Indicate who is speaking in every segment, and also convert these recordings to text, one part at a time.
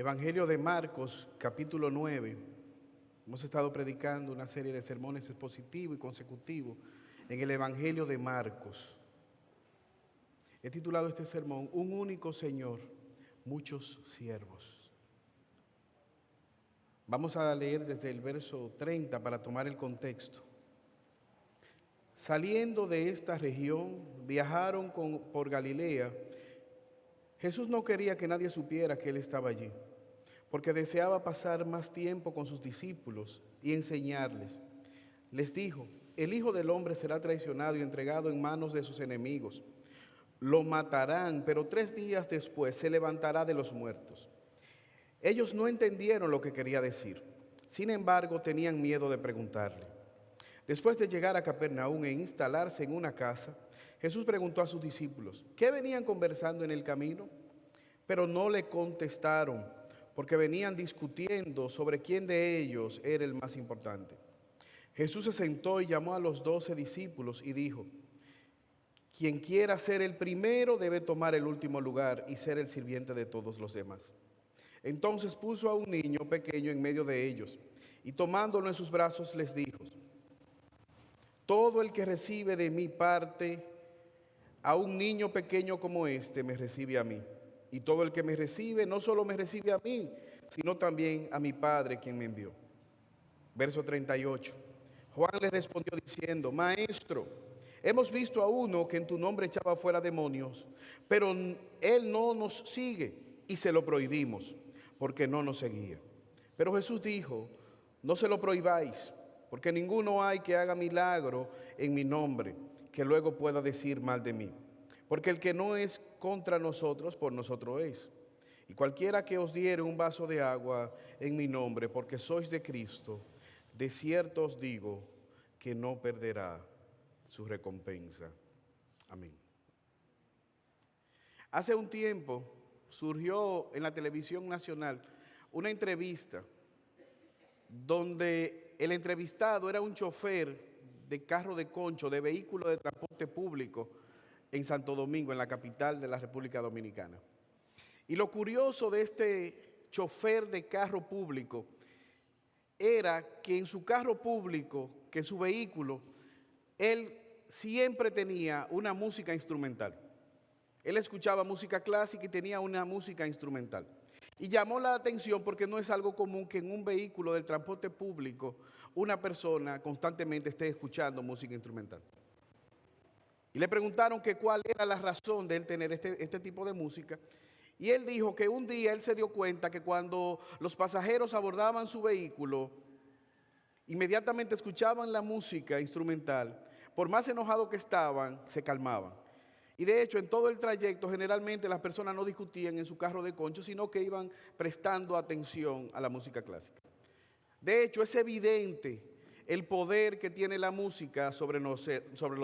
Speaker 1: Evangelio de Marcos, capítulo 9. Hemos estado predicando una serie de sermones expositivos y consecutivos en el Evangelio de Marcos. He titulado este sermón, Un único Señor, muchos siervos. Vamos a leer desde el verso 30 para tomar el contexto. Saliendo de esta región, viajaron por Galilea. Jesús no quería que nadie supiera que Él estaba allí, porque deseaba pasar más tiempo con sus discípulos y enseñarles. Les dijo, el Hijo del Hombre será traicionado y entregado en manos de sus enemigos. Lo matarán, pero 3 días después se levantará de los muertos. Ellos no entendieron lo que quería decir. Sin embargo, tenían miedo de preguntarle. Después de llegar a Capernaum e instalarse en una casa, Jesús preguntó a sus discípulos, ¿qué venían conversando en el camino? Pero no le contestaron, porque venían discutiendo sobre quién de ellos era el más importante. Jesús se sentó y llamó a los 12 discípulos y dijo, quien quiera ser el primero debe tomar el último lugar y ser el sirviente de todos los demás. Entonces puso a un niño pequeño en medio de ellos y tomándolo en sus brazos les dijo, todo el que recibe de mi parte a un niño pequeño como este me recibe a mí. Y todo el que me recibe no solo me recibe a mí, sino también a mi Padre quien me envió. Verso 38. Juan le respondió diciendo, Maestro, hemos visto a uno que en tu nombre echaba fuera demonios, pero él no nos sigue y se lo prohibimos, porque no nos seguía. Pero Jesús dijo, no se lo prohibáis, porque ninguno hay que haga milagro en mi nombre, que luego pueda decir mal de mí. Porque el que no es contra nosotros, por nosotros es. Y cualquiera que os diere un vaso de agua en mi nombre, porque sois de Cristo, de cierto os digo que no perderá su recompensa. Amén. Hace un tiempo surgió en la televisión nacional una entrevista donde el entrevistado era un chofer de carro de concho, de vehículo de transporte público en Santo Domingo, en la capital de la República Dominicana. Y lo curioso de este chofer de carro público era que en su carro público, que en su vehículo, él siempre tenía una música instrumental. Él escuchaba música clásica y tenía una música instrumental. Y llamó la atención porque no es algo común que en un vehículo del transporte público una persona constantemente esté escuchando música instrumental. Y le preguntaron que cuál era la razón de él tener este tipo de música. Y él dijo que un día él se dio cuenta que cuando los pasajeros abordaban su vehículo, inmediatamente escuchaban la música instrumental, por más enojados que estaban, se calmaban. Y de hecho, en todo el trayecto, generalmente las personas no discutían en su carro de concho, sino que iban prestando atención a la música clásica. De hecho, es evidente el poder que tiene la música sobre los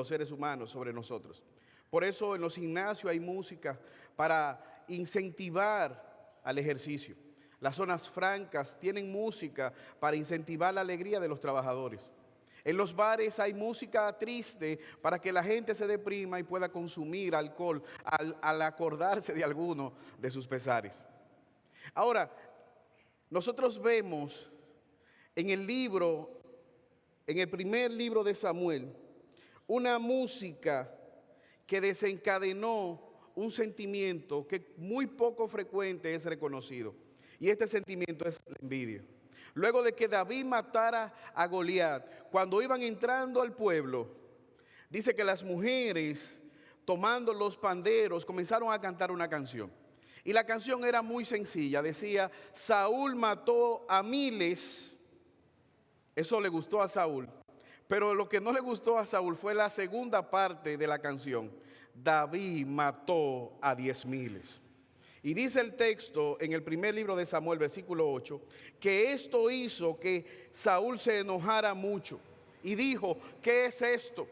Speaker 1: seres humanos, sobre nosotros. Por eso en los gimnasios hay música para incentivar al ejercicio. Las zonas francas tienen música para incentivar la alegría de los trabajadores. En los bares hay música triste para que la gente se deprima y pueda consumir alcohol al acordarse de alguno de sus pesares. Ahora, nosotros vemos en el primer libro de Samuel, una música que desencadenó un sentimiento que muy poco frecuente es reconocido. Y este sentimiento es la envidia. Luego de que David matara a Goliat, cuando iban entrando al pueblo, dice que las mujeres, tomando los panderos, comenzaron a cantar una canción. Y la canción era muy sencilla, decía, Saúl mató a miles. Eso le gustó a Saúl. Pero lo que no le gustó a Saúl fue la segunda parte de la canción. David mató a 10,000. Y dice el texto en el primer libro de Samuel, versículo 8, que esto hizo que Saúl se enojara mucho. Y dijo, ¿qué es esto?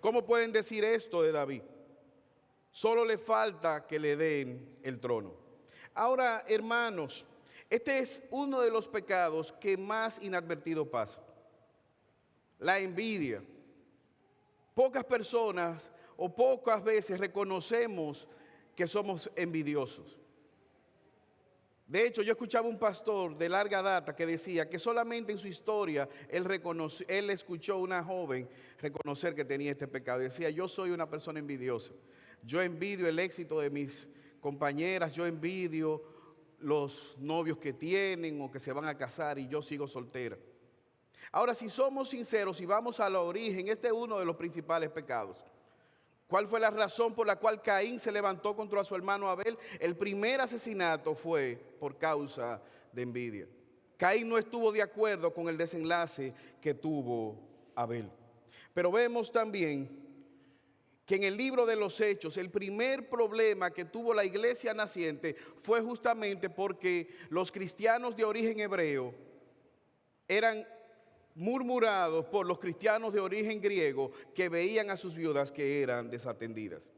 Speaker 1: ¿Cómo pueden decir esto de David? Solo le falta que le den el trono. Ahora, hermanos, este es uno de los pecados que más inadvertido pasa. La envidia. Pocas personas o pocas veces reconocemos que somos envidiosos. De hecho, yo escuchaba un pastor de larga data que decía que solamente en su historia él escuchó a una joven reconocer que tenía este pecado. Decía, yo soy una persona envidiosa. Yo envidio el éxito de mis compañeras, yo envidio los novios que tienen o que se van a casar y yo sigo soltera. Ahora, si somos sinceros y vamos a la origen, este es uno de los principales pecados. ¿Cuál fue la razón por la cual Caín se levantó contra su hermano Abel? El primer asesinato fue por causa de envidia. Caín no estuvo de acuerdo con el desenlace que tuvo Abel. Pero vemos también que en el libro de los Hechos, el primer problema que tuvo la iglesia naciente fue justamente porque los cristianos de origen hebreo eran murmurados por los cristianos de origen griego que veían a sus viudas que eran desatendidas.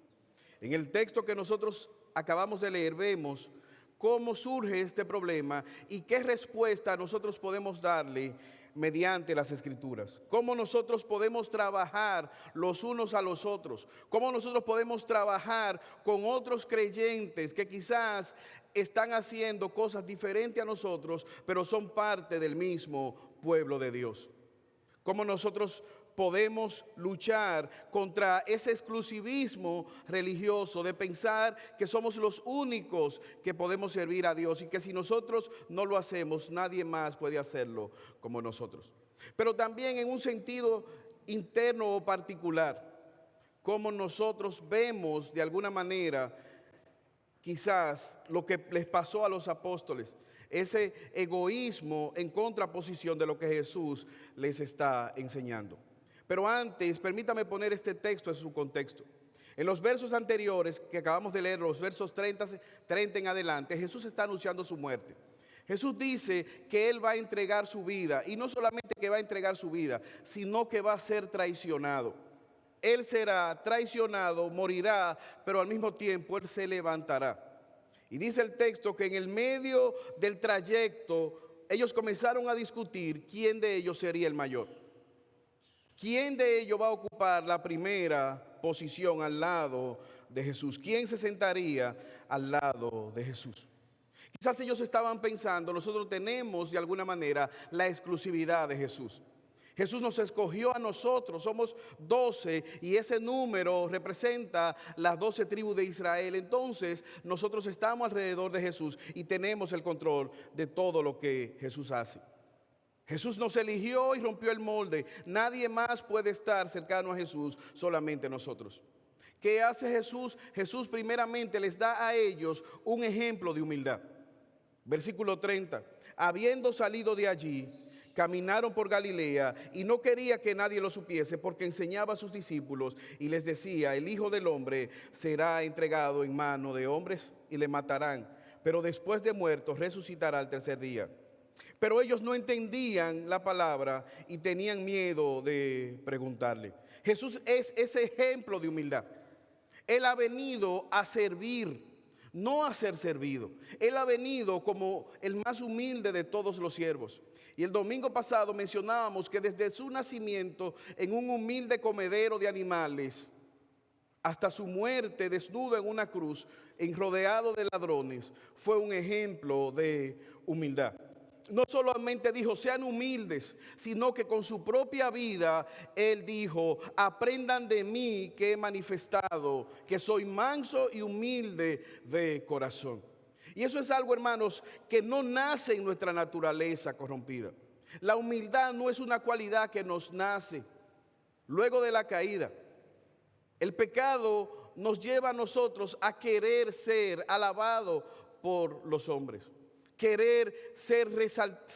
Speaker 1: En el texto que nosotros acabamos de leer vemos cómo surge este problema y qué respuesta nosotros podemos darle mediante las Escrituras. Cómo nosotros podemos trabajar los unos a los otros. Cómo nosotros podemos trabajar con otros creyentes que quizás están haciendo cosas diferentes a nosotros, pero son parte del mismo pueblo de Dios. Cómo nosotros podemos luchar contra ese exclusivismo religioso de pensar que somos los únicos que podemos servir a Dios y que si nosotros no lo hacemos, nadie más puede hacerlo como nosotros. Pero también en un sentido interno o particular, cómo nosotros vemos de alguna manera quizás lo que les pasó a los apóstoles, ese egoísmo en contraposición de lo que Jesús les está enseñando. Pero antes, permítame poner este texto en su contexto. En los versos anteriores que acabamos de leer, los versos 30 en adelante, Jesús está anunciando su muerte. Jesús dice que Él va a entregar su vida, y no solamente que va a entregar su vida, sino que va a ser traicionado. Él será traicionado, morirá, pero al mismo tiempo Él se levantará. Y dice el texto que en el medio del trayecto ellos comenzaron a discutir quién de ellos sería el mayor. ¿Quién de ellos va a ocupar la primera posición al lado de Jesús? ¿Quién se sentaría al lado de Jesús? Quizás ellos estaban pensando, nosotros tenemos de alguna manera la exclusividad de Jesús. Jesús nos escogió a nosotros, somos 12 y ese número representa las 12 tribus de Israel. Entonces nosotros estamos alrededor de Jesús y tenemos el control de todo lo que Jesús hace. Jesús nos eligió y rompió el molde. Nadie más puede estar cercano a Jesús, solamente nosotros. ¿Qué hace Jesús? Jesús primeramente les da a ellos un ejemplo de humildad. Versículo 30. Habiendo salido de allí, caminaron por Galilea y no quería que nadie lo supiese porque enseñaba a sus discípulos y les decía, el Hijo del Hombre será entregado en mano de hombres y le matarán, pero después de muerto resucitará al tercer día. Pero ellos no entendían la palabra y tenían miedo de preguntarle. Jesús es ese ejemplo de humildad. Él ha venido a servir, no a ser servido. Él ha venido como el más humilde de todos los siervos. Y el domingo pasado mencionábamos que desde su nacimiento en un humilde comedero de animales hasta su muerte desnudo en una cruz, rodeado de ladrones, fue un ejemplo de humildad. No solamente dijo, sean humildes, sino que con su propia vida, Él dijo, aprendan de mí que he manifestado, que soy manso y humilde de corazón. Y eso es algo, hermanos, que no nace en nuestra naturaleza corrompida. La humildad no es una cualidad que nos nace luego de la caída. El pecado nos lleva a nosotros a querer ser alabado por los hombres. Querer ser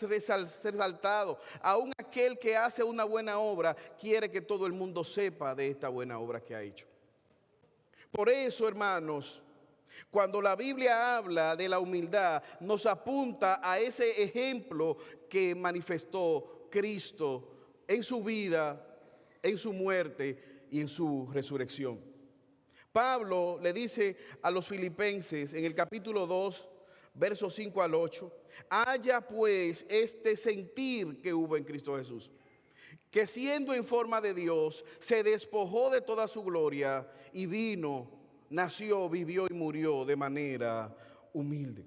Speaker 1: resaltado. Aún aquel que hace una buena obra quiere que todo el mundo sepa de esta buena obra que ha hecho. Por eso, hermanos, cuando la Biblia habla de la humildad, nos apunta a ese ejemplo que manifestó Cristo en su vida, en su muerte y en su resurrección. Pablo le dice a los filipenses en el capítulo 2, versos 5 al 8, haya pues este sentir que hubo en Cristo Jesús, que siendo en forma de Dios, se despojó de toda su gloria y nació, vivió y murió de manera humilde.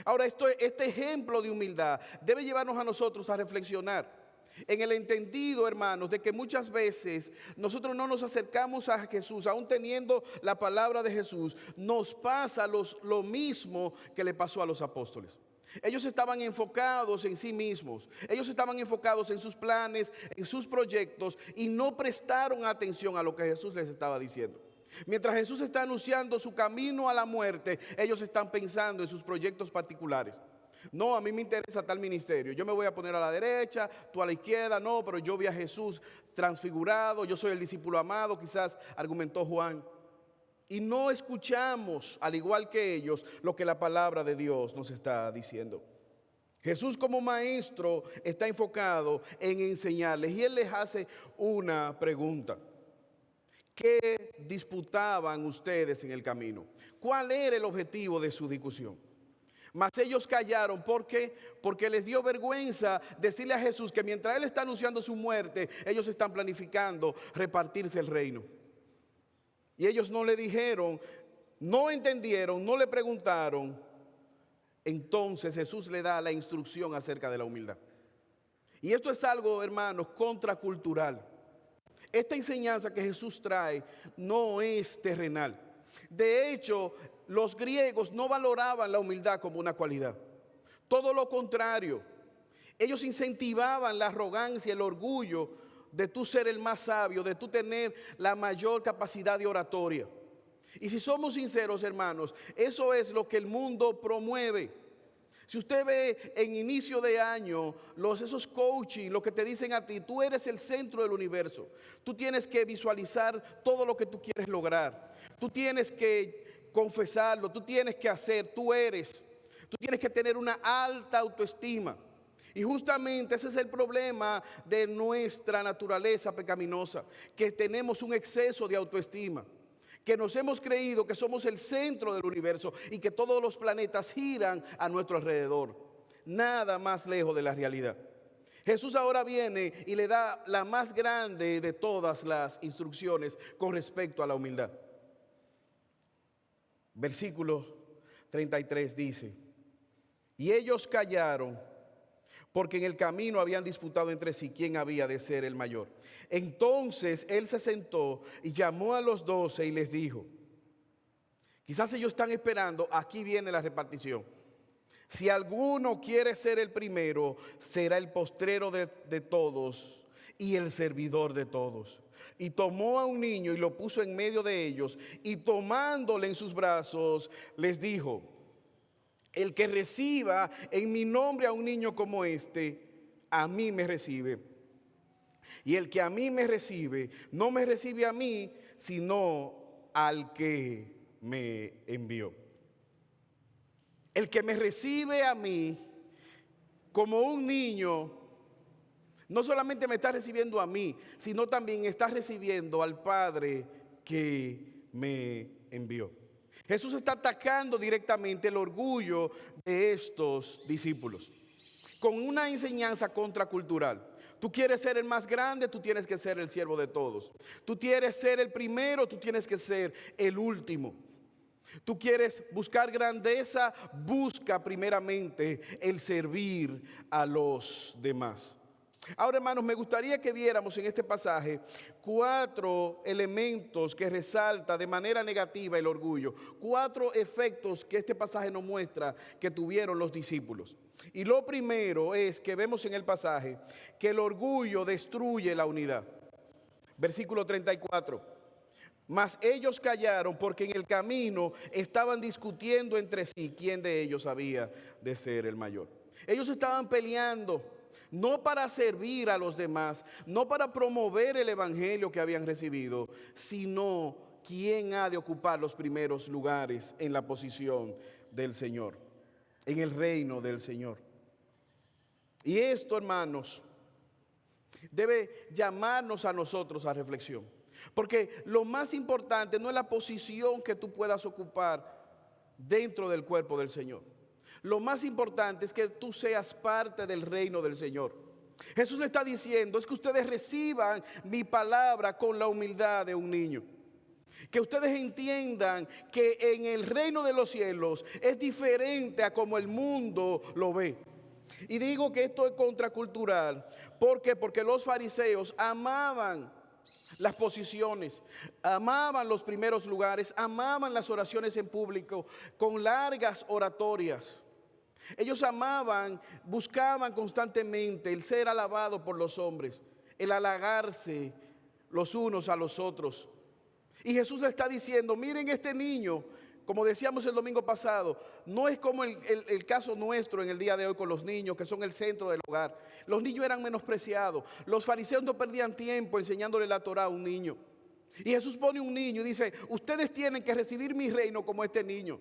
Speaker 1: Ahora, este ejemplo de humildad debe llevarnos a nosotros a reflexionar en el entendido, hermanos, de que muchas veces nosotros no nos acercamos a Jesús, aún teniendo la palabra de Jesús. Nos pasa lo mismo que le pasó a los apóstoles. Ellos estaban enfocados en sí mismos, ellos estaban enfocados en sus planes, en sus proyectos, y no prestaron atención a lo que Jesús les estaba diciendo. Mientras Jesús está anunciando su camino a la muerte, ellos están pensando en sus proyectos particulares. No, a mí me interesa tal ministerio, yo me voy a poner a la derecha, tú a la izquierda. No, pero yo vi a Jesús transfigurado, yo soy el discípulo amado, quizás argumentó Juan. Y no escuchamos, al igual que ellos, lo que la palabra de Dios nos está diciendo. Jesús, como maestro, está enfocado en enseñarles, y Él les hace una pregunta. ¿Qué disputaban ustedes en el camino? ¿Cuál era el objetivo de su discusión? Mas ellos callaron. ¿Por qué? Porque les dio vergüenza decirle a Jesús que mientras Él está anunciando su muerte, ellos están planificando repartirse el reino. Y ellos no le dijeron, no entendieron, no le preguntaron. Entonces Jesús le da la instrucción acerca de la humildad. Y esto es algo, hermanos, contracultural. Esta enseñanza que Jesús trae no es terrenal. De hecho, los griegos no valoraban la humildad como una cualidad. Todo lo contrario. Ellos incentivaban la arrogancia, el orgullo de tú ser el más sabio, de tú tener la mayor capacidad de oratoria. Y si somos sinceros, hermanos, eso es lo que el mundo promueve. Si usted ve en inicio de año esos coaching, lo que te dicen a ti, tú eres el centro del universo. Tú tienes que visualizar todo lo que tú quieres lograr. Tú tienes que confesarlo, tú tienes que hacer, tú tienes que tener una alta autoestima. Y justamente ese es el problema de nuestra naturaleza pecaminosa, que tenemos un exceso de autoestima, que nos hemos creído que somos el centro del universo y que todos los planetas giran a nuestro alrededor. Nada más lejos de la realidad. Jesús ahora viene y le da la más grande de todas las instrucciones con respecto a la humildad. Versículo 33 dice: y ellos callaron, porque en el camino habían disputado entre sí quién había de ser el mayor. Entonces Él se sentó y llamó a los 12 y les dijo, quizás ellos están esperando, aquí viene la repartición. Si alguno quiere ser el primero, será el postrero de todos y el servidor de todos. Y tomó a un niño y lo puso en medio de ellos, y tomándole en sus brazos, les dijo, el que reciba en mi nombre a un niño como este, a mí me recibe. Y el que a mí me recibe, no me recibe a mí, sino al que me envió. El que me recibe a mí como un niño, no solamente me está recibiendo a mí, sino también está recibiendo al Padre que me envió. Jesús está atacando directamente el orgullo de estos discípulos con una enseñanza contracultural. Tú quieres ser el más grande, tú tienes que ser el siervo de todos. Tú quieres ser el primero, tú tienes que ser el último. Tú quieres buscar grandeza, busca primeramente el servir a los demás. Ahora, hermanos, me gustaría que viéramos en este pasaje 4 elementos que resalta de manera negativa el orgullo. 4 efectos que este pasaje nos muestra que tuvieron los discípulos. Y lo primero es que vemos en el pasaje que el orgullo destruye la unidad. Versículo 34. Mas ellos callaron porque en el camino estaban discutiendo entre sí quién de ellos había de ser el mayor. Ellos estaban peleando, no para servir a los demás, no para promover el evangelio que habían recibido, sino quién ha de ocupar los primeros lugares en la posición del Señor, en el reino del Señor. Y esto, hermanos, debe llamarnos a nosotros a reflexión. Porque lo más importante no es la posición que tú puedas ocupar dentro del cuerpo del Señor. Lo más importante es que tú seas parte del reino del Señor. Jesús le está diciendo, es que ustedes reciban mi palabra con la humildad de un niño. Que ustedes entiendan que en el reino de los cielos es diferente a como el mundo lo ve. Y digo que esto es contracultural. ¿Por qué? Porque los fariseos amaban las posiciones, amaban los primeros lugares, amaban las oraciones en público con largas oratorias. Ellos amaban, buscaban constantemente el ser alabado por los hombres, el halagarse los unos a los otros. Y Jesús le está diciendo, miren este niño, como decíamos el domingo pasado, no es como el caso nuestro en el día de hoy con los niños que son el centro del hogar. Los niños eran menospreciados. Los fariseos no perdían tiempo enseñándole la Torá a un niño. Y Jesús pone un niño y dice, ustedes tienen que recibir mi reino como este niño.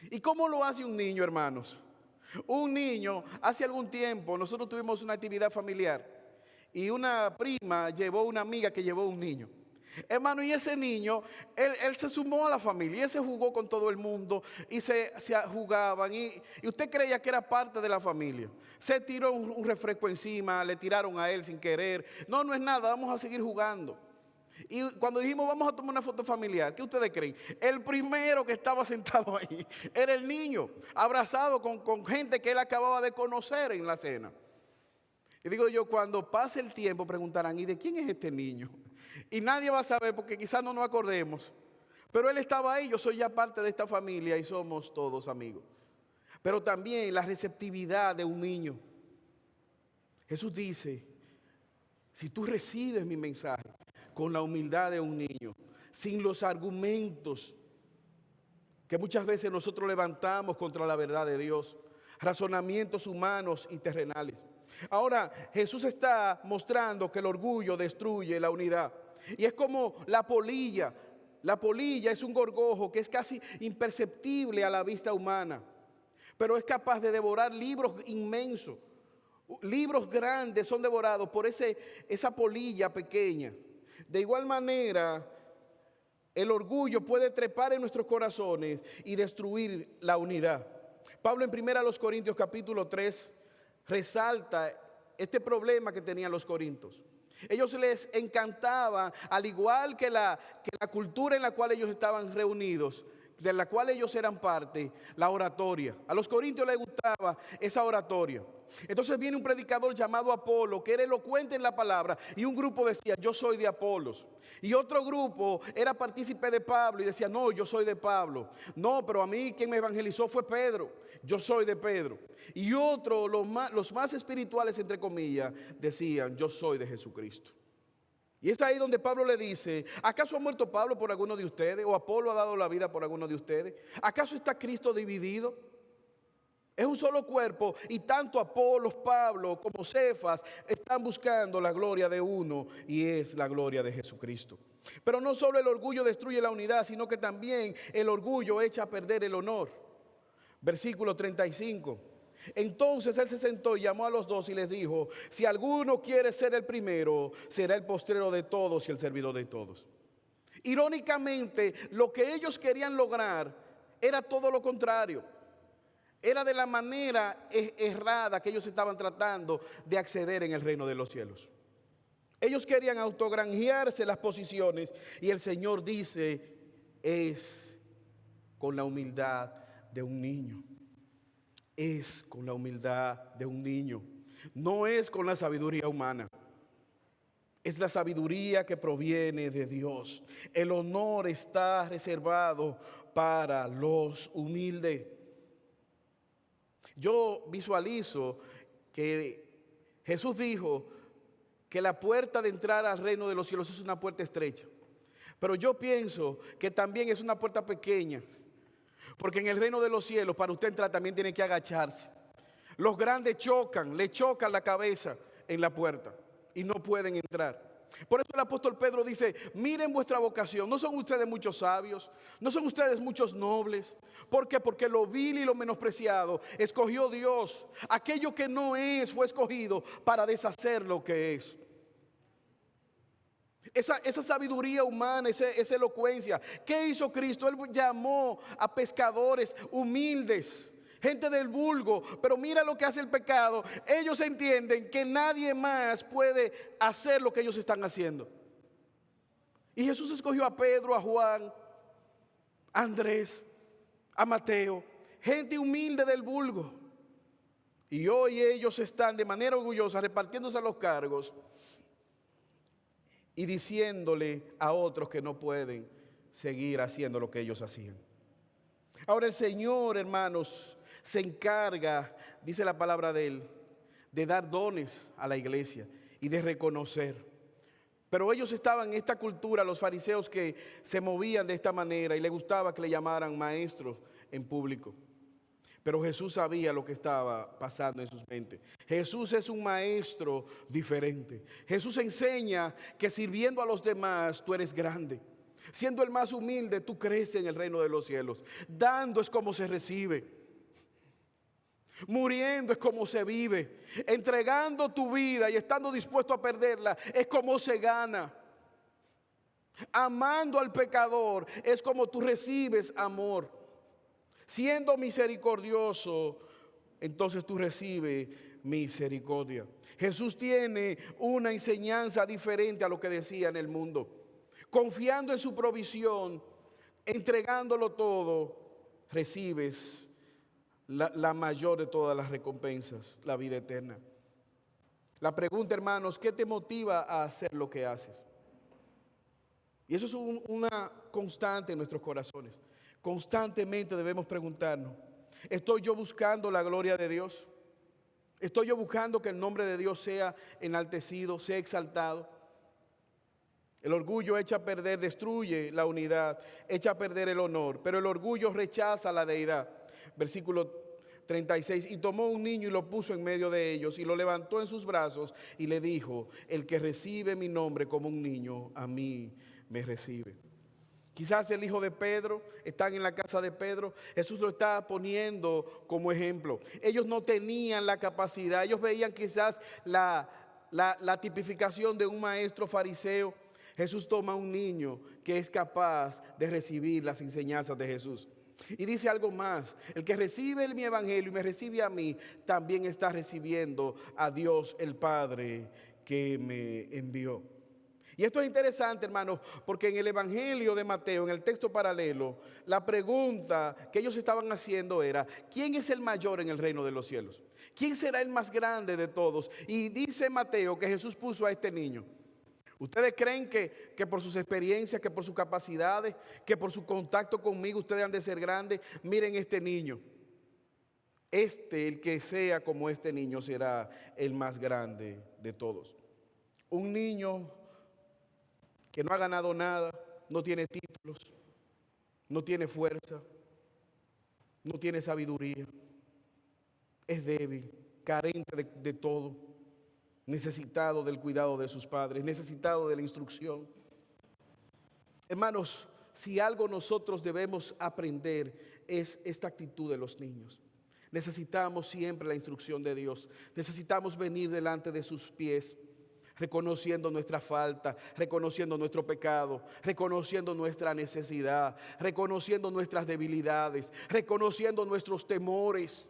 Speaker 1: ¿Y cómo lo hace un niño, hermanos? Un niño, hace algún tiempo, nosotros tuvimos una actividad familiar y una prima llevó una amiga que llevó un niño. Hermano, y ese niño, él se sumó a la familia, y él se jugó con todo el mundo y se jugaban y usted creía que era parte de la familia. Se tiró un refresco encima, le tiraron a él sin querer. No, no es nada, vamos a seguir jugando. Y cuando dijimos vamos a tomar una foto familiar, ¿qué ustedes creen? El primero que estaba sentado ahí era el niño, abrazado con gente que él acababa de conocer en la cena. Y digo yo, cuando pase el tiempo preguntarán, ¿y de quién es este niño? Y nadie va a saber porque quizás no nos acordemos. Pero él estaba ahí, yo soy ya parte de esta familia y somos todos amigos. Pero también la receptividad de un niño. Jesús dice, si tú recibes mi mensaje con la humildad de un niño, sin los argumentos que muchas veces nosotros levantamos contra la verdad de Dios, razonamientos humanos y terrenales. Ahora, Jesús está mostrando que el orgullo destruye la unidad. Y es como la polilla. La polilla es un gorgojo que es casi imperceptible a la vista humana, pero es capaz de devorar libros inmensos. Libros grandes son devorados por esa polilla pequeña. De igual manera, el orgullo puede trepar en nuestros corazones y destruir la unidad. Pablo en 1 Corintios capítulo 3 resalta este problema que tenían los corintios. Ellos les encantaba, al igual que la cultura en la cual ellos estaban reunidos, de la cual ellos eran parte, la oratoria. A los corintios les gustaba esa oratoria. Entonces viene un predicador llamado Apolo, que era elocuente en la palabra, y un grupo decía, yo soy de Apolos. Y otro grupo era partícipe de Pablo y decía, no, yo soy de Pablo. No, pero a mí quien me evangelizó fue Pedro, yo soy de Pedro. Y otros, los más espirituales, entre comillas, decían, yo soy de Jesucristo. Y es ahí donde Pablo le dice, ¿acaso ha muerto Pablo por alguno de ustedes? ¿O Apolo ha dado la vida por alguno de ustedes? ¿Acaso está Cristo dividido? Es un solo cuerpo y tanto Apolos, Pablo como Cefas están buscando la gloria de uno y es la gloria de Jesucristo. Pero no solo el orgullo destruye la unidad, sino que también el orgullo echa a perder el honor. Versículo 35. Entonces él se sentó y llamó a los dos y les dijo, si alguno quiere ser el primero, será el postrero de todos y el servidor de todos. Irónicamente, lo que ellos querían lograr era todo lo contrario. Era de la manera errada que ellos estaban tratando de acceder en el reino de los cielos. Ellos querían autogranjearse las posiciones y el Señor dice, es con la humildad de un niño. Es con la humildad de un niño. No es con la sabiduría humana. Es la sabiduría que proviene de Dios. El honor está reservado para los humildes. Yo visualizo que Jesús dijo que la puerta de entrar al reino de los cielos es una puerta estrecha. Pero yo pienso que también es una puerta pequeña. Porque en el reino de los cielos, para usted entrar también tiene que agacharse. Los grandes le chocan la cabeza en la puerta y no pueden entrar. Por eso el apóstol Pedro dice, miren vuestra vocación, no son ustedes muchos sabios, no son ustedes muchos nobles. ¿Por qué? Porque lo vil y lo menospreciado escogió Dios. Aquello que no es fue escogido para deshacer lo que es. Esa sabiduría humana, esa elocuencia. ¿Qué hizo Cristo? Él llamó a pescadores humildes, gente del vulgo, pero mira lo que hace el pecado. Ellos entienden que nadie más puede hacer lo que ellos están haciendo. Y Jesús escogió a Pedro, a Juan, a Andrés, a Mateo, gente humilde del vulgo. Y hoy ellos están de manera orgullosa repartiéndose los cargos y diciéndole a otros que no pueden seguir haciendo lo que ellos hacían. Ahora el Señor, hermanos, se encarga, dice la palabra de Él, de dar dones a la iglesia y de reconocer. Pero ellos estaban en esta cultura, los fariseos, que se movían de esta manera y les gustaba que le llamaran maestros en público. Pero Jesús sabía lo que estaba pasando en sus mentes. Jesús es un maestro diferente. Jesús enseña que sirviendo a los demás tú eres grande. Siendo el más humilde tú creces en el reino de los cielos. Dando es como se recibe. Muriendo es como se vive. Entregando tu vida y estando dispuesto a perderla es como se gana. Amando al pecador es como tú recibes amor. Siendo misericordioso, entonces tú recibes misericordia. Jesús tiene una enseñanza diferente a lo que decía en el mundo. Confiando en su provisión, entregándolo todo, recibes la mayor de todas las recompensas, la vida eterna. La pregunta, hermanos, ¿qué te motiva a hacer lo que haces? Y eso es una constante en nuestros corazones. Constantemente debemos preguntarnos, ¿estoy yo buscando la gloria de Dios? ¿Estoy yo buscando que el nombre de Dios sea enaltecido, sea exaltado? El orgullo echa a perder, destruye la unidad, echa a perder el honor, pero el orgullo rechaza la deidad. Versículo 36, y tomó un niño y lo puso en medio de ellos y lo levantó en sus brazos y le dijo, el que recibe mi nombre como un niño, a mí me recibe. Quizás el hijo de Pedro, están en la casa de Pedro, Jesús lo está poniendo como ejemplo. Ellos no tenían la capacidad, ellos veían quizás la tipificación de un maestro fariseo. Jesús toma a un niño que es capaz de recibir las enseñanzas de Jesús. Y dice algo más, el que recibe mi evangelio y me recibe a mí, también está recibiendo a Dios el Padre que me envió. Y esto es interesante, hermanos, porque en el evangelio de Mateo, en el texto paralelo, la pregunta que ellos estaban haciendo era, ¿quién es el mayor en el reino de los cielos? ¿Quién será el más grande de todos? Y dice Mateo que Jesús puso a este niño. ¿Ustedes creen que por sus experiencias, que por sus capacidades, que por su contacto conmigo ustedes han de ser grandes? Miren este niño. El que sea como este niño será el más grande de todos. Un niño que no ha ganado nada, no tiene títulos, no tiene fuerza, no tiene sabiduría, es débil, carente de todo, necesitado del cuidado de sus padres, necesitado de la instrucción. Hermanos, si algo nosotros debemos aprender es esta actitud de los niños. Necesitamos siempre la instrucción de Dios, necesitamos venir delante de sus pies, reconociendo nuestra falta, reconociendo nuestro pecado, reconociendo nuestra necesidad, reconociendo nuestras debilidades, reconociendo nuestros temores,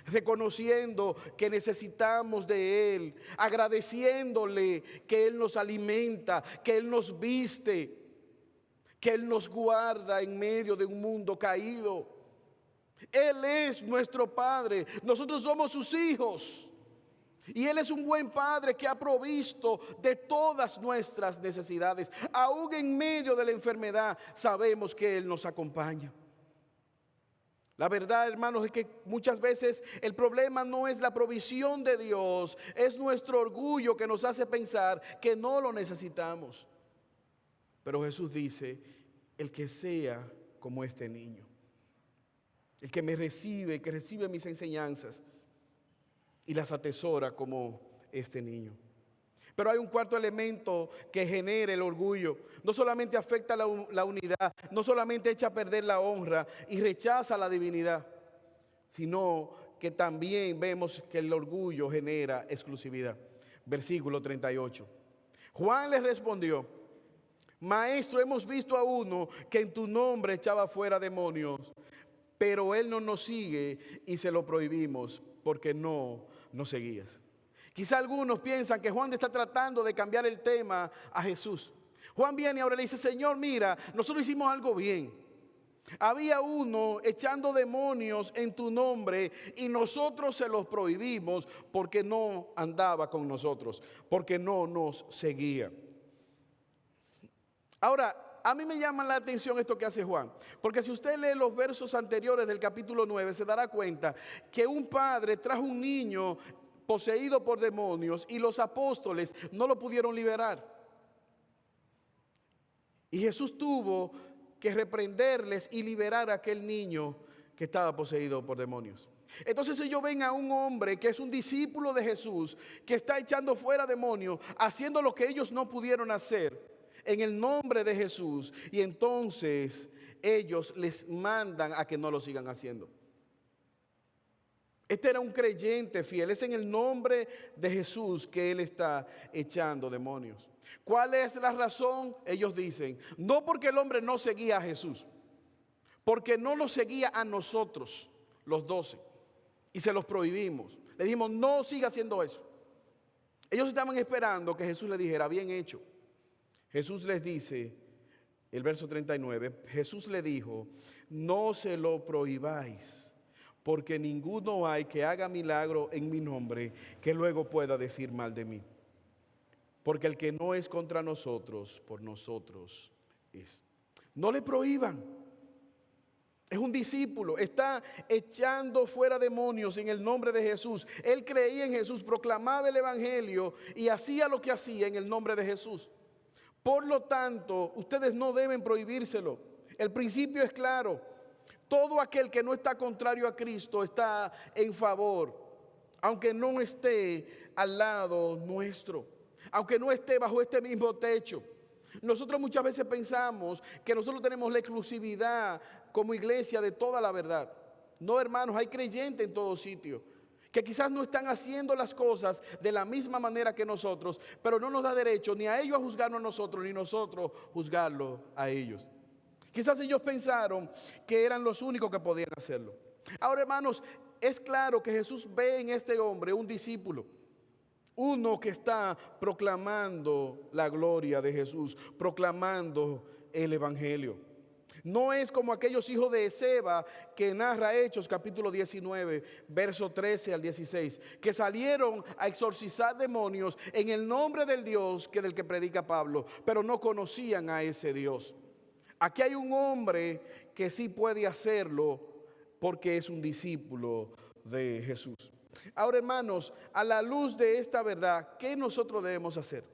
Speaker 1: reconociendo que necesitamos de Él, agradeciéndole que Él nos alimenta, que Él nos viste, que Él nos guarda en medio de un mundo caído. Él es nuestro Padre, nosotros somos sus hijos. Y Él es un buen Padre que ha provisto de todas nuestras necesidades. Aún en medio de la enfermedad sabemos que Él nos acompaña. La verdad, hermanos, es que muchas veces el problema no es la provisión de Dios, es nuestro orgullo que nos hace pensar que no lo necesitamos. Pero Jesús dice, el que sea como este niño, el que me recibe, que recibe mis enseñanzas y las atesora como este niño. Pero hay un cuarto elemento que genera el orgullo. No solamente afecta la unidad, no solamente echa a perder la honra y rechaza la divinidad, sino que también vemos que el orgullo genera exclusividad. Versículo 38. Juan le respondió, Maestro, hemos visto a uno que en tu nombre echaba fuera demonios, pero él no nos sigue y se lo prohibimos porque no nos seguías. Quizá algunos piensan que Juan está tratando de cambiar el tema a Jesús. Juan viene ahora y le dice, Señor, mira, nosotros hicimos algo bien. Había uno echando demonios en tu nombre y nosotros se los prohibimos porque no andaba con nosotros, porque no nos seguía. Ahora, a mí me llama la atención esto que hace Juan, porque si usted lee los versos anteriores del capítulo 9, se dará cuenta que un padre trajo un niño poseído por demonios y los apóstoles no lo pudieron liberar. Y Jesús tuvo que reprenderles y liberar a aquel niño que estaba poseído por demonios. Entonces ellos ven a un hombre que es un discípulo de Jesús, que está echando fuera demonios, haciendo lo que ellos no pudieron hacer en el nombre de Jesús. Y entonces ellos les mandan a que no lo sigan haciendo. Este era un creyente fiel, es en el nombre de Jesús que él está echando demonios. ¿Cuál es la razón? Ellos dicen, no porque el hombre no seguía a Jesús, porque no lo seguía a nosotros, los 12, y se los prohibimos. Le dijimos, no siga haciendo eso. Ellos estaban esperando que Jesús les dijera, bien hecho. Jesús les dice, el verso 39, Jesús le dijo, no se lo prohibáis, porque ninguno hay que haga milagro en mi nombre que luego pueda decir mal de mí. Porque el que no es contra nosotros, por nosotros es. No le prohíban. Es un discípulo, está echando fuera demonios en el nombre de Jesús. Él creía en Jesús, proclamaba el evangelio y hacía lo que hacía en el nombre de Jesús. Por lo tanto, ustedes no deben prohibírselo. El principio es claro. Todo aquel que no está contrario a Cristo está en favor, aunque no esté al lado nuestro, aunque no esté bajo este mismo techo. Nosotros muchas veces pensamos que nosotros tenemos la exclusividad como iglesia de toda la verdad. No, hermanos, hay creyentes en todo sitio que quizás no están haciendo las cosas de la misma manera que nosotros, pero no nos da derecho ni a ellos a juzgarnos a nosotros, ni nosotros juzgarlo a ellos. Quizás ellos pensaron que eran los únicos que podían hacerlo. Ahora, hermanos, es claro que Jesús ve en este hombre un discípulo, uno que está proclamando la gloria de Jesús, proclamando el evangelio. No es como aquellos hijos de Seba que narra Hechos capítulo 19, verso 13 al 16, que salieron a exorcizar demonios en el nombre del Dios del que predica Pablo, pero no conocían a ese Dios. Aquí hay un hombre que sí puede hacerlo porque es un discípulo de Jesús. Ahora, hermanos, a la luz de esta verdad, ¿qué nosotros debemos hacer?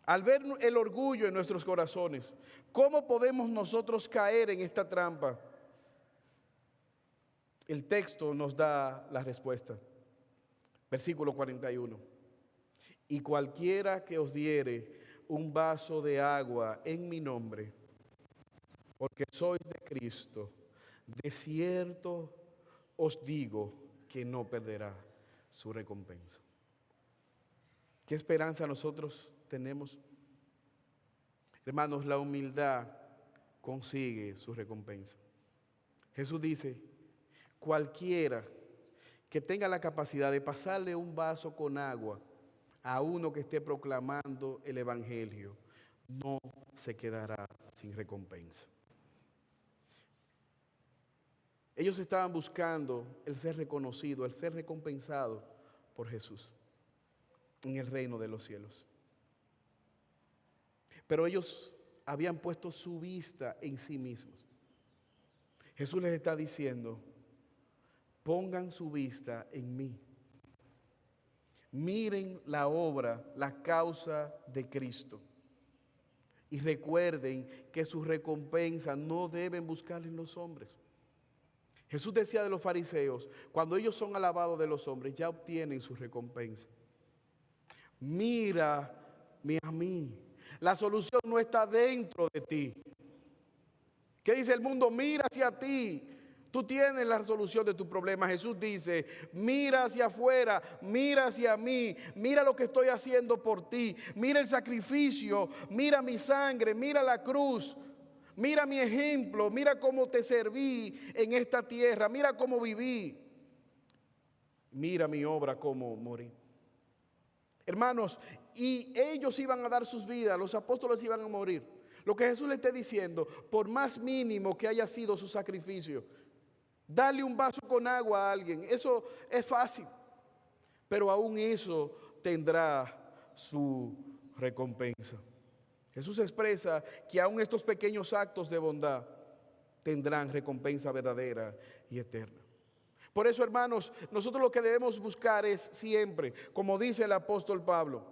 Speaker 1: Al ver el orgullo en nuestros corazones, ¿cómo podemos nosotros caer en esta trampa? El texto nos da la respuesta. Versículo 41. Y cualquiera que os diere un vaso de agua en mi nombre, porque sois de Cristo, de cierto os digo que no perderá su recompensa. ¿Qué esperanza nosotros tenemos? Hermanos, la humildad consigue su recompensa. Jesús dice, cualquiera que tenga la capacidad de pasarle un vaso con agua a uno que esté proclamando el evangelio, no se quedará sin recompensa. Ellos estaban buscando el ser reconocido, el ser recompensado por Jesús en el reino de los cielos. Pero ellos habían puesto su vista en sí mismos. Jesús les está diciendo, pongan su vista en mí. Miren la obra, la causa de Cristo. Y recuerden que su recompensa no deben buscar en los hombres. Jesús decía de los fariseos, cuando ellos son alabados de los hombres, ya obtienen su recompensa. Mírame a mí. La solución no está dentro de ti. ¿Qué dice el mundo? Mira hacia ti. Tú tienes la solución de tu problema. Jesús dice, mira hacia afuera, mira hacia mí, mira lo que estoy haciendo por ti, mira el sacrificio, mira mi sangre, mira la cruz, mira mi ejemplo, mira cómo te serví en esta tierra, mira cómo viví, mira mi obra, cómo morí. Hermanos, y ellos iban a dar sus vidas, los apóstoles iban a morir. Lo que Jesús le está diciendo, por más mínimo que haya sido su sacrificio, darle un vaso con agua a alguien, eso es fácil, pero aún eso tendrá su recompensa. Jesús expresa que aún estos pequeños actos de bondad tendrán recompensa verdadera y eterna. Por eso, hermanos, nosotros lo que debemos buscar es siempre, como dice el apóstol Pablo,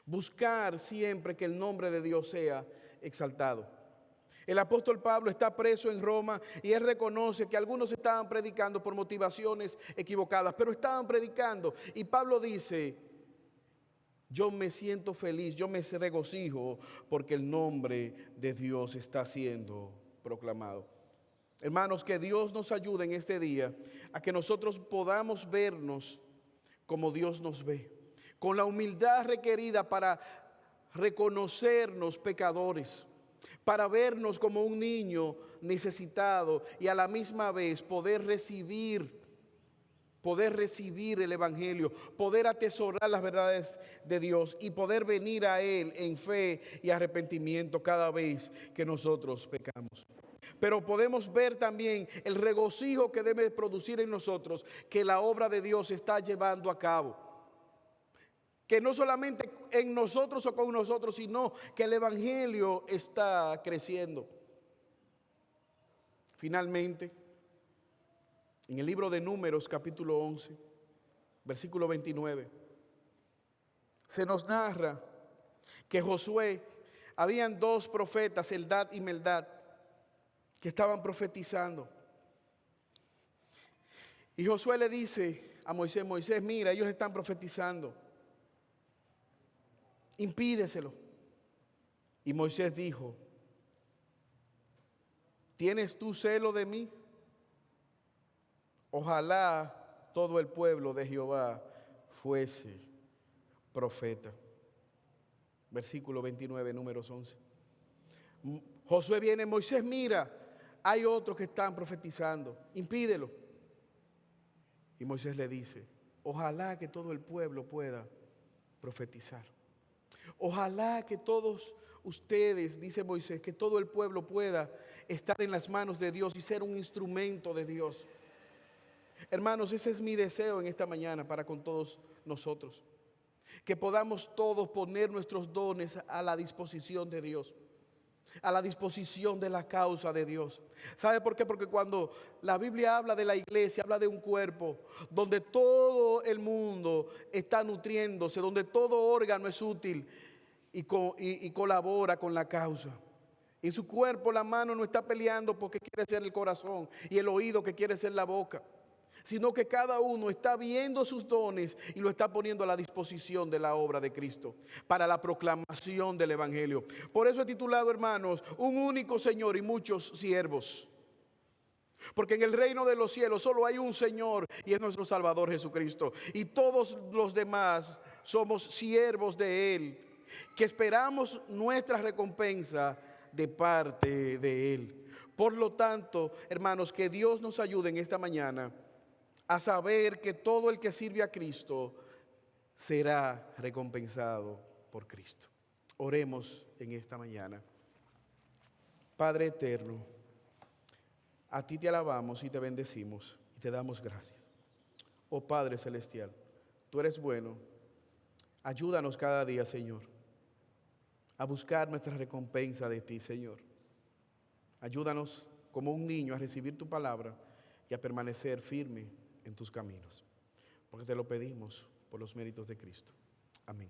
Speaker 1: buscar siempre que el nombre de Dios sea exaltado. El apóstol Pablo está preso en Roma y él reconoce que algunos estaban predicando por motivaciones equivocadas, pero estaban predicando. Y Pablo dice: yo me siento feliz, yo me regocijo porque el nombre de Dios está siendo proclamado. Hermanos, que Dios nos ayude en este día a que nosotros podamos vernos como Dios nos ve, con la humildad requerida para reconocernos pecadores, para vernos como un niño necesitado y a la misma vez poder recibir el Evangelio, poder atesorar las verdades de Dios y poder venir a Él en fe y arrepentimiento cada vez que nosotros pecamos. Pero podemos ver también el regocijo que debe producir en nosotros que la obra de Dios está llevando a cabo. Que no solamente en nosotros o con nosotros, sino que el Evangelio está creciendo. Finalmente, en el libro de Números, capítulo 11, versículo 29, se nos narra que Josué, habían dos profetas, Eldad y Meldad, que estaban profetizando. Y Josué le dice a Moisés: Moisés, mira, ellos están profetizando, impídeselo. Y Moisés dijo: ¿tienes tú celo de mí? Ojalá todo el pueblo de Jehová fuese profeta. Versículo 29, Números 11. Josué viene: Moisés, mira, hay otros que están profetizando, impídelo. Y Moisés le dice: ojalá que todo el pueblo pueda profetizar. Ojalá que todos ustedes, dice Moisés, que todo el pueblo pueda estar en las manos de Dios y ser un instrumento de Dios. Hermanos, ese es mi deseo en esta mañana para con todos nosotros. Que podamos todos poner nuestros dones a la disposición de Dios, a la disposición de la causa de Dios. ¿Sabe por qué? Porque cuando la Biblia habla de la iglesia, habla de un cuerpo donde todo el mundo está nutriéndose, donde todo órgano es útil y colabora con la causa. En su cuerpo la mano no está peleando porque quiere ser el corazón y el oído que quiere ser la boca, sino que cada uno está viendo sus dones y lo está poniendo a la disposición de la obra de Cristo para la proclamación del Evangelio. Por eso he titulado, hermanos, un único Señor y muchos siervos. Porque en el reino de los cielos solo hay un Señor y es nuestro Salvador Jesucristo. Y todos los demás somos siervos de Él, que esperamos nuestra recompensa de parte de Él. Por lo tanto, hermanos, que Dios nos ayude en esta mañana a saber que todo el que sirve a Cristo será recompensado por Cristo. Oremos en esta mañana. Padre eterno, a ti te alabamos y te bendecimos y te damos gracias. Oh Padre celestial, tú eres bueno. Ayúdanos cada día, Señor, a buscar nuestra recompensa de ti, Señor. Ayúdanos como un niño a recibir tu palabra y a permanecer firme en tus caminos, porque te lo pedimos por los méritos de Cristo. Amén.